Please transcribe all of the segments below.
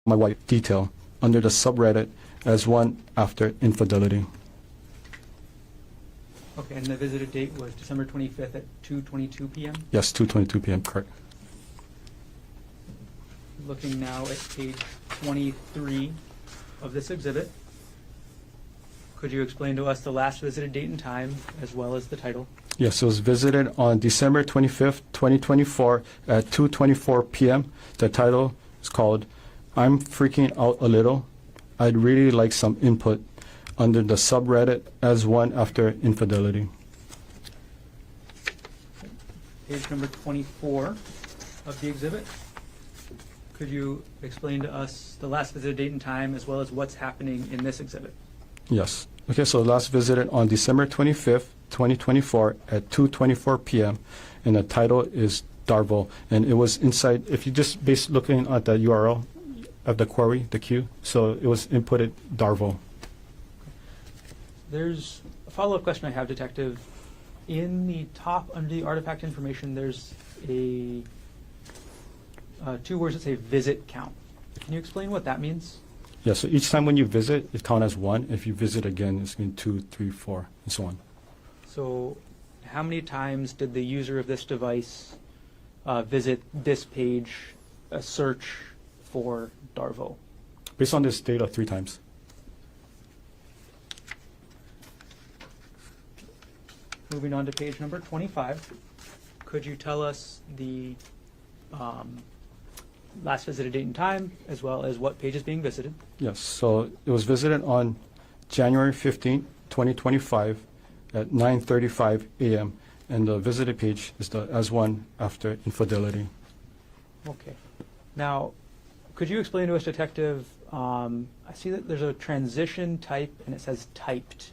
my wife detail under the subreddit as one after infidelity. Okay, and the visited date was December 25th at 2:22 p.m.? Yes, 2:22 p.m., correct. Looking now at page 23 of this exhibit, could you explain to us the last visited date and time, as well as the title? Yes, it was visited on December 25th, 2024 at 2:24 p.m. The title is called, "I'm Freaking Out a Little. I'd really like some input," under the subreddit as one after infidelity. Page number 24 of the exhibit. Could you explain to us the last visited date and time, as well as what's happening in this exhibit? Yes. Okay, so last visited on December 25th, 2024 at 2:24 p.m. and the title is Darvo, and it was inside, if you just base looking at the URL of the query, the queue, so it was inputted Darvo. There's a follow-up question I have, Detective. In the top under the artifact information, there's a two words that say visit count. Can you explain what that means? Yeah, so each time when you visit, it counts as one. If you visit again, it's going to 2, 3, 4, and so on. So how many times did the user of this device visit this page, search for Darvo? Based on this data, 3 times. Moving on to page number 25, could you tell us the last visited date and time, as well as what page is being visited? Yes, so it was visited on January 15, 2025 at 9:35 a.m. and the visited page is the as one after infidelity. Okay. Now, could you explain to us, Detective, I see that there's a transition type and it says typed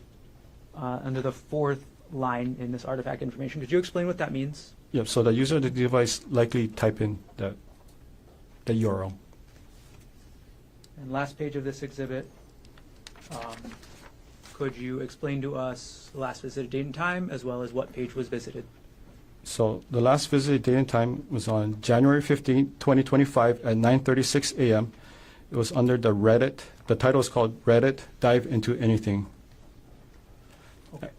under the 4th line in this artifact information. Could you explain what that means? Yep, so the user of the device likely type in the URL. And last page of this exhibit, could you explain to us the last visited date and time, as well as what page was visited? So the last visited date and time was on January 15, 2025 at 9:36 a.m. It was under the Reddit. The title is called Reddit Dive Into Anything. Okay.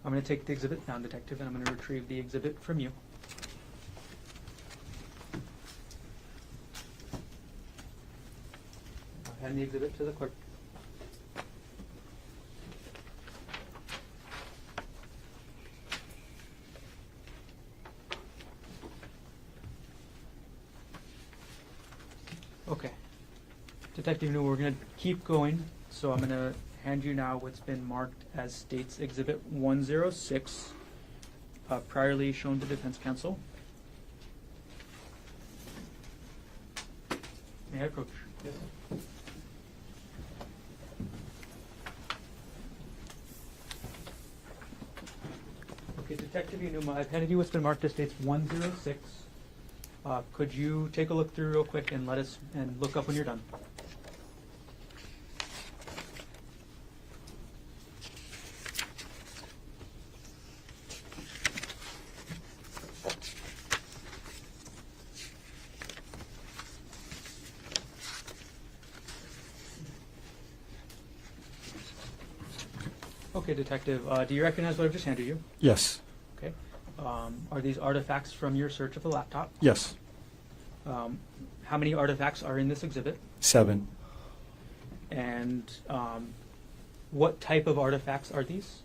I'm going to take the exhibit down, Detective, and I'm going to retrieve the exhibit from you. I'll hand the exhibit to the clerk. Okay. Detective New, we're going to keep going, so I'm going to hand you now what's been marked as State's Exhibit 106, priorly shown to Defense Counsel. May I approach? Yes. Okay, Detective Unuma, I've handed you what's been marked as State's 106. Could you take a look through real quick and look up when you're done? Okay, Detective, do you recognize what I've just handed you? Yes. Okay. Are these artifacts from your search of the laptop? Yes. How many artifacts are in this exhibit? 7. And what type of artifacts are these?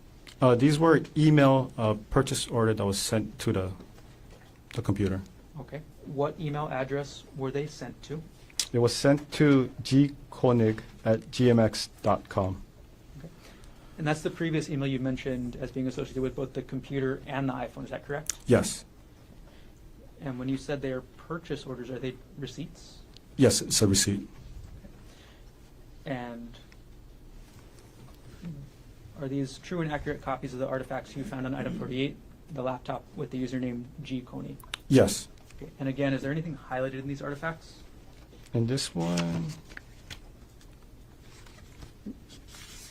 These were email purchase order that was sent to the computer. Okay. What email address were they sent to? It was sent to gkonig@gmx.com. Okay. And that's the previous email you mentioned as being associated with both the computer and the iPhone, is that correct? Yes. And when you said they are purchase orders, are they receipts? Yes, it's a receipt. And are these true and accurate copies of the artifacts you found on item 48, the laptop with the username G. Konig? Yes. Okay. And again, is there anything highlighted in these artifacts? And this one,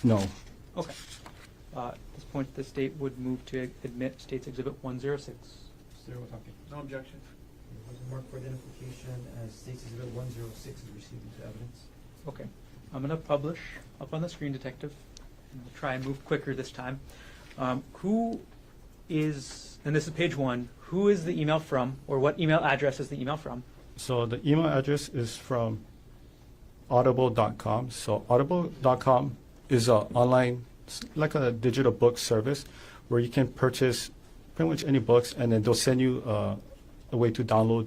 no. Okay. At this point, the state would move to admit State's Exhibit 106. No objection. Was marked for identification as State's Exhibit 106 is received into evidence. Okay. I'm going to publish up on the screen, Detective. And we'll try and move quicker this time. Who is, and this is page 1, who is the email from, or what email address is the email from? So the email address is from audible.com. So audible.com is an online, like a digital book service where you can purchase pretty much any books, and then they'll send you a way to download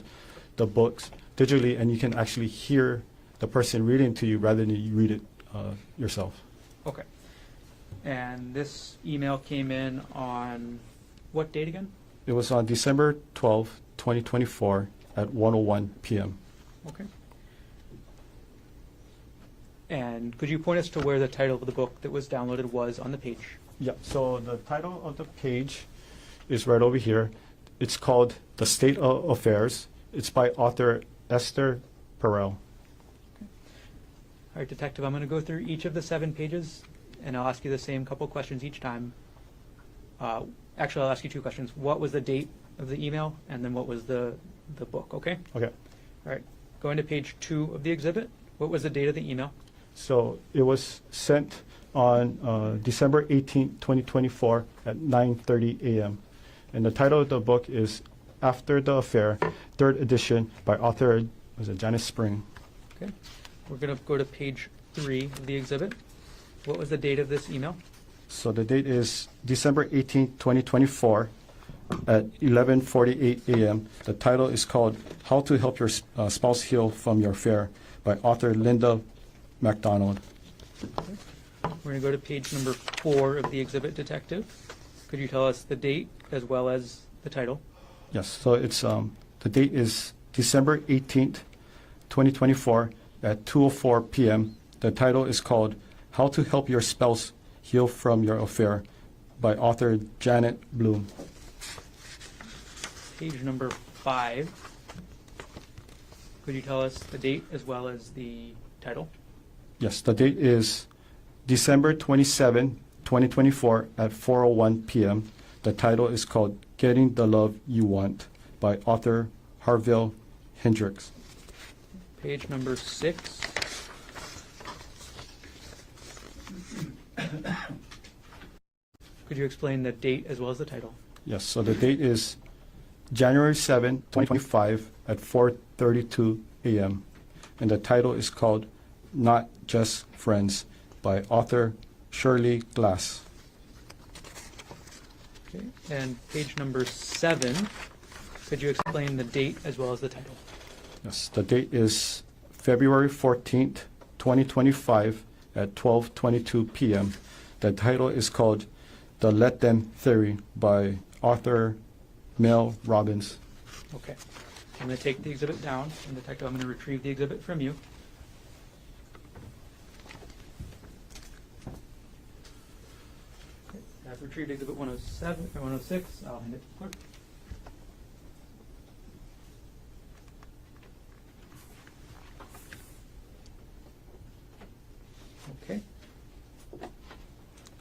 the books digitally, and you can actually hear the person reading to you rather than you read it yourself. Okay. And this email came in on what date again? It was on December 12, 2024 at 1:01 p.m. Okay. And could you point us to where the title of the book that was downloaded was on the page? Yeah, so the title of the page is right over here. It's called The State of Affairs. It's by author Esther Perel. All right, Detective, I'm going to go through each of the 7 pages, and I'll ask you the same couple questions each time. Actually, I'll ask you 2 questions. What was the date of the email, and then what was the book, okay? Okay. All right, going to page 2 of the exhibit. What was the date of the email? So it was sent on December 18, 2024 at 9:30 a.m. And the title of the book is After the Affair, 3rd edition by author, was it Janice Spring? Okay. We're going to go to page 3 of the exhibit. What was the date of this email? So the date is December 18, 2024 at 11:48 a.m. The title is called How to Help Your Spouse Heal from Your Affair by author Linda MacDonald. Okay. We're going to go to page number 4 of the exhibit, Detective. Could you tell us the date as well as the title? Yes, so it's the date is December 18th, 2024 at 2:04 p.m. The title is called How to Help Your Spouse Heal from Your Affair by author Janet Bloom. Page number 5. Could you tell us the date as well as the title? Yes, the date is December 27, 2024 at 4:01 p.m. The title is called Getting the Love You Want by author Harville Hendricks. Page number 6. Could you explain the date as well as the title? Yes, so the date is January 7, 2025 at 4:32 a.m. And the title is called Not Just Friends by author Shirley Glass. Okay. And page number 7. Could you explain the date as well as the title? Yes, the date is February 14th, 2025 at 12:22 p.m. The title is called The Let Them Theory by author Mel Robbins. Okay. I'm going to take the exhibit down, and Detective, I'm going to retrieve the exhibit from you. Okay. I've retrieved exhibit 107 or 106. I'll hand it to the clerk. Okay.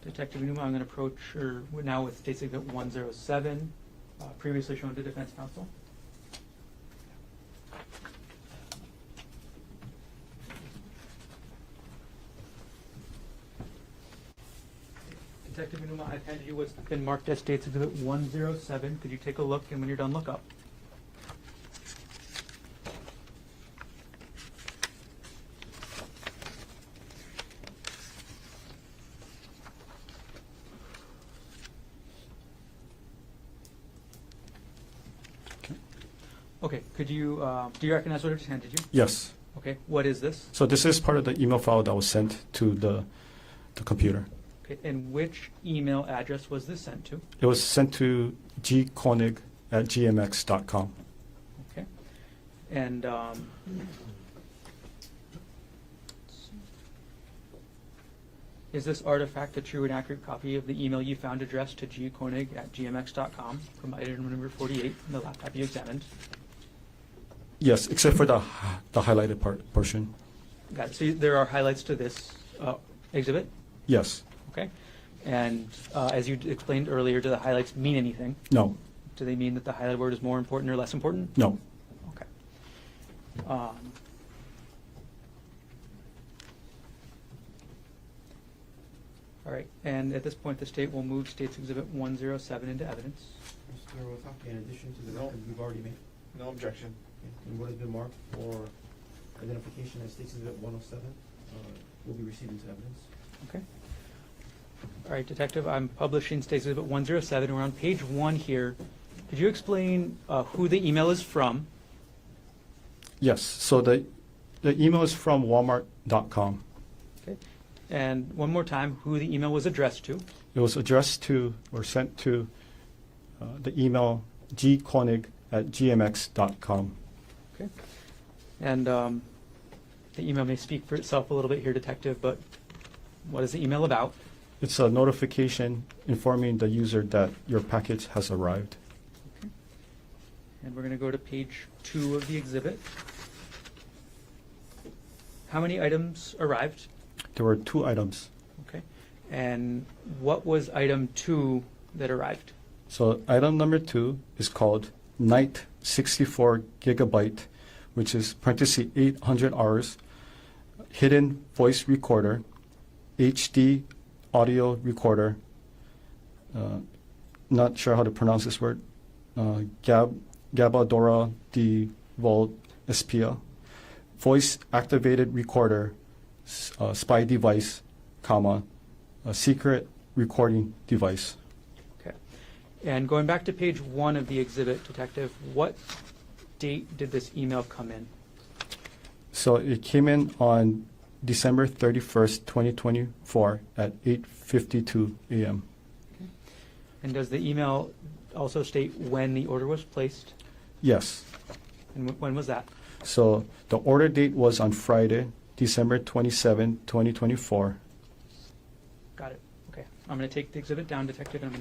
Detective Numa, I'm going to approach her now with State's Exhibit 107, previously shown to defense counsel. Detective Numa, I've handed you what's been marked as State's Exhibit 107. Could you take a look, and when you're done, look up? Okay, could you, do you recognize what I just handed you? Yes. Okay, what is this? So this is part of the email file that was sent to the computer. Okay, and which email address was this sent to? It was sent to gkonig@gmx.com. Okay, and is this artifact a true and accurate copy of the email you found addressed to gkonig@gmx.com from item number 48 in the laptop you examined? Yes, except for the highlighted portion. Got it. So there are highlights to this exhibit? Yes. Okay. And as you explained earlier, do the highlights mean anything? No. Do they mean that the highlighted word is more important or less important? No. All right, and at this point, the state will move State's Exhibit 107 into evidence. Mr. Otake, in addition to the No. record you've already made, No objection. and what has been marked for identification as State's Exhibit 107 will be received into evidence. Okay. All right, Detective, I'm publishing State's Exhibit 107. We're on page 1 here. Could you explain who the email is from? Yes, so the email is from walmart.com. Okay. And one more time, who the email was addressed to? It was addressed to or sent to the email gkonig@gmx.com. Okay. And the email may speak for itself a little bit here, Detective, but what is the email about? It's a notification informing the user that your package has arrived. Okay. And we're going to go to page 2 of the exhibit. How many items arrived? There were 2 items. Okay. And what was item 2 that arrived? So item number 2 is called Night 64 gigabyte, which is parenthesis 800 hours, hidden voice recorder, HD audio recorder, not sure how to pronounce this word, Gabadora de Vol Espia, voice activated recorder, spy device, comma, a secret recording device. Okay. And going back to page 1 of the exhibit, Detective, what date did this email come in? So it came in on December 31st, 2024 at 8:52 a.m. And does the email also state when the order was placed? Yes. And when was that? So the order date was on Friday, December 27, 2024. Got it. Okay. I'm going to take the exhibit down, Detective, and I'm going to